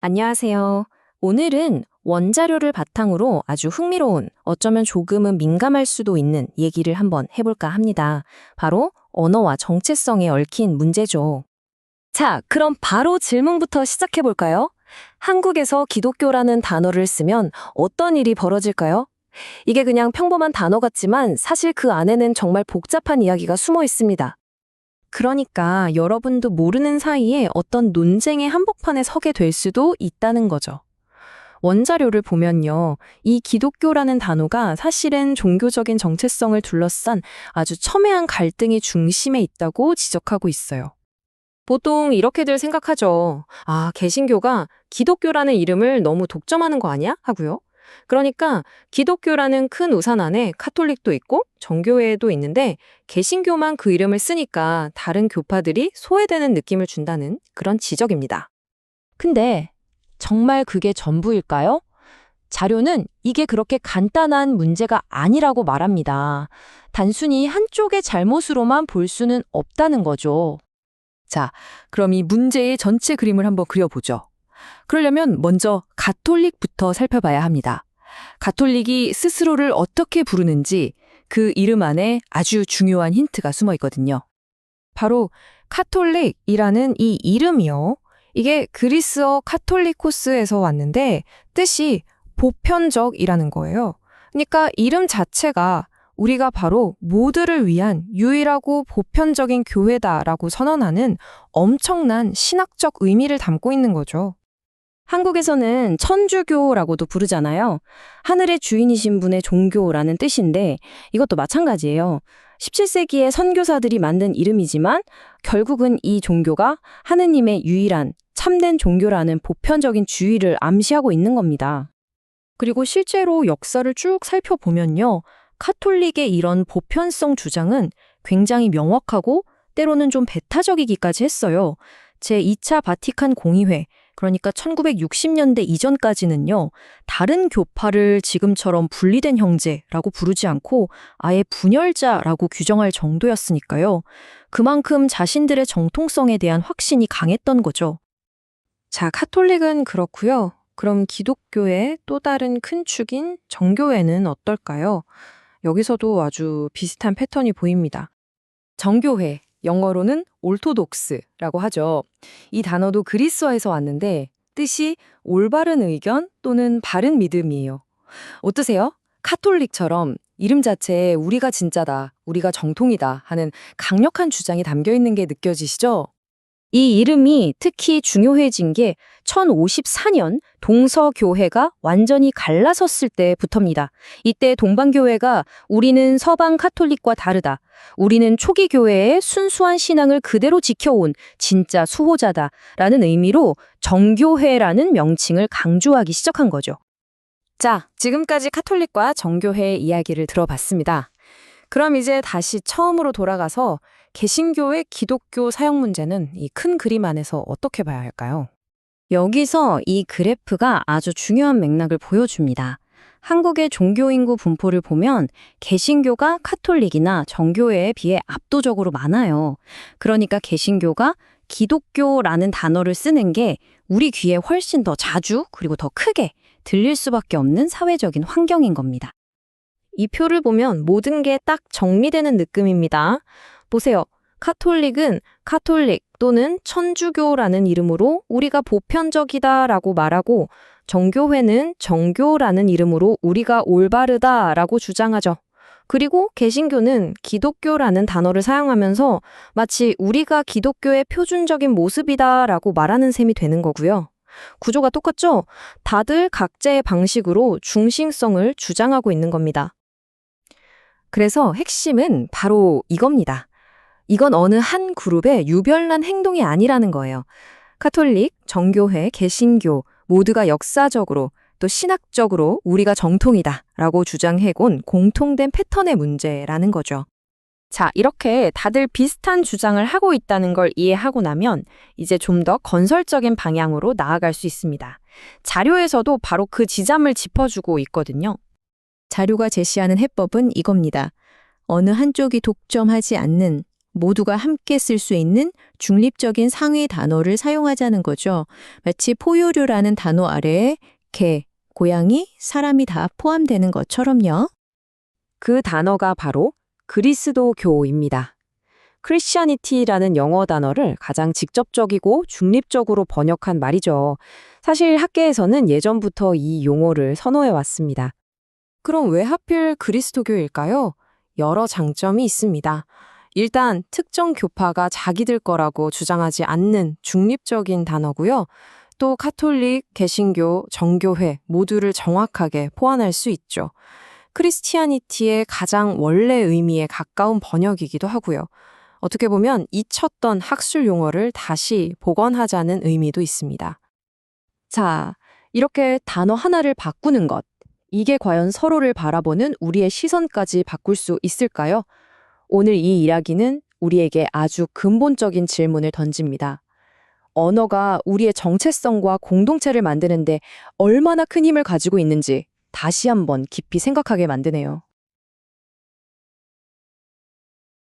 안녕하세요. 오늘은 원자료를 바탕으로 아주 흥미로운, 어쩌면 조금은 민감할 수도 있는 얘기를 한번 해볼까 합니다. 바로 언어와 정체성에 얽힌 문제죠. 자, 그럼 바로 질문부터 시작해볼까요? 한국에서 기독교라는 단어를 쓰면 어떤 일이 벌어질까요? 이게 그냥 평범한 단어 같지만 사실 그 안에는 정말 복잡한 이야기가 숨어 있습니다. 그러니까 여러분도 모르는 사이에 어떤 논쟁의 한복판에 서게 될 수도 있다는 거죠. 원자료를 보면요, 이 기독교라는 단어가 사실은 종교적인 정체성을 둘러싼 아주 첨예한 갈등의 중심에 있다고 지적하고 있어요. 보통 이렇게들 생각하죠. 아, 개신교가 기독교라는 이름을 너무 독점하는 거 아니야? 하고요. 그러니까 기독교라는 큰 우산 안에 카톨릭도 있고 정교회도 있는데 개신교만 그 이름을 쓰니까 다른 교파들이 소외되는 느낌을 준다는 그런 지적입니다. 근데 정말 그게 전부일까요? 자료는 이게 그렇게 간단한 문제가 아니라고 말합니다. 단순히 한쪽의 잘못으로만 볼 수는 없다는 거죠. 자, 그럼 이 문제의 전체 그림을 한번 그려보죠. 그러려면 먼저 가톨릭부터 살펴봐야 합니다. 가톨릭이 스스로를 어떻게 부르는지 그 이름 안에 아주 중요한 힌트가 숨어 있거든요. 바로 카톨릭이라는 이 이름이요. 이게 그리스어 카톨리코스에서 왔는데 뜻이 보편적이라는 거예요. 그러니까 이름 자체가 우리가 바로 모두를 위한 유일하고 보편적인 교회다라고 선언하는 엄청난 신학적 의미를 담고 있는 거죠. 한국에서는 천주교라고도 부르잖아요. 하늘의 주인이신 분의 종교라는 뜻인데 이것도 마찬가지예요. 17세기에 선교사들이 만든 이름이지만 결국은 이 종교가 하느님의 유일한 참된 종교라는 보편적인 주의를 암시하고 있는 겁니다. 그리고 실제로 역사를 쭉 살펴보면요. 카톨릭의 이런 보편성 주장은 굉장히 명확하고 때로는 좀 배타적이기까지 했어요. 제2차 바티칸 공의회, 그러니까 1960년대 이전까지는요, 다른 교파를 지금처럼 분리된 형제라고 부르지 않고 아예 분열자라고 규정할 정도였으니까요. 그만큼 자신들의 정통성에 대한 확신이 강했던 거죠. 자, 카톨릭은 그렇고요. 그럼 기독교의 또 다른 큰 축인 정교회는 어떨까요? 여기서도 아주 비슷한 패턴이 보입니다. 정교회, 영어로는 올토독스라고 하죠. 이 단어도 그리스어에서 왔는데 뜻이 올바른 의견 또는 바른 믿음이에요. 어떠세요? 카톨릭처럼 이름 자체에 우리가 진짜다, 우리가 정통이다 하는 강력한 주장이 담겨 있는 게 느껴지시죠? 이 이름이 특히 중요해진 게 1054년 동서교회가 완전히 갈라섰을 때부터입니다. 이때 동방교회가 우리는 서방 카톨릭과 다르다. 우리는 초기 교회의 순수한 신앙을 그대로 지켜온 진짜 수호자다. 라는 의미로 정교회라는 명칭을 강조하기 시작한 거죠. 자, 지금까지 카톨릭과 정교회의 이야기를 들어봤습니다. 그럼 이제 다시 처음으로 돌아가서 개신교의 기독교 사용 문제는 이 큰 그림 안에서 어떻게 봐야 할까요? 여기서 이 그래프가 아주 중요한 맥락을 보여줍니다. 한국의 종교 인구 분포를 보면 개신교가 카톨릭이나 정교회에 비해 압도적으로 많아요. 그러니까 개신교가 기독교라는 단어를 쓰는 게 우리 귀에 훨씬 더 자주 그리고 더 크게 들릴 수밖에 없는 사회적인 환경인 겁니다. 이 표를 보면 모든 게 딱 정리되는 느낌입니다. 보세요. 카톨릭은 카톨릭 또는 천주교라는 이름으로 우리가 보편적이다라고 말하고 정교회는 정교라는 이름으로 우리가 올바르다라고 주장하죠. 그리고 개신교는 기독교라는 단어를 사용하면서 마치 우리가 기독교의 표준적인 모습이다라고 말하는 셈이 되는 거고요. 구조가 똑같죠? 다들 각자의 방식으로 중심성을 주장하고 있는 겁니다. 그래서 핵심은 바로 이겁니다. 이건 어느 한 그룹의 유별난 행동이 아니라는 거예요. 카톨릭, 정교회, 개신교 모두가 역사적으로 또 신학적으로 우리가 정통이다 라고 주장해온 공통된 패턴의 문제라는 거죠. 자, 이렇게 다들 비슷한 주장을 하고 있다는 걸 이해하고 나면 이제 좀 더 건설적인 방향으로 나아갈 수 있습니다. 자료에서도 바로 그 지점을 짚어주고 있거든요. 자료가 제시하는 해법은 이겁니다. 어느 한쪽이 독점하지 않는 모두가 함께 쓸 수 있는 중립적인 상위 단어를 사용하자는 거죠. 마치 포유류라는 단어 아래에 개, 고양이, 사람이 다 포함되는 것처럼요. 그 단어가 바로 그리스도교입니다. 크리스티아니티라는 영어 단어를 가장 직접적이고 중립적으로 번역한 말이죠. 사실 학계에서는 예전부터 이 용어를 선호해 왔습니다. 그럼 왜 하필 그리스도교일까요? 여러 장점이 있습니다. 일단 특정 교파가 자기들 거라고 주장하지 않는 중립적인 단어고요. 또 카톨릭, 개신교, 정교회 모두를 정확하게 포함할 수 있죠. 크리스티아니티의 가장 원래 의미에 가까운 번역이기도 하고요. 어떻게 보면 잊혔던 학술 용어를 다시 복원하자는 의미도 있습니다. 자, 이렇게 단어 하나를 바꾸는 것. 이게 과연 서로를 바라보는 우리의 시선까지 바꿀 수 있을까요? 오늘 이 이야기는 우리에게 아주 근본적인 질문을 던집니다. 언어가 우리의 정체성과 공동체를 만드는데 얼마나 큰 힘을 가지고 있는지 다시 한번 깊이 생각하게 만드네요.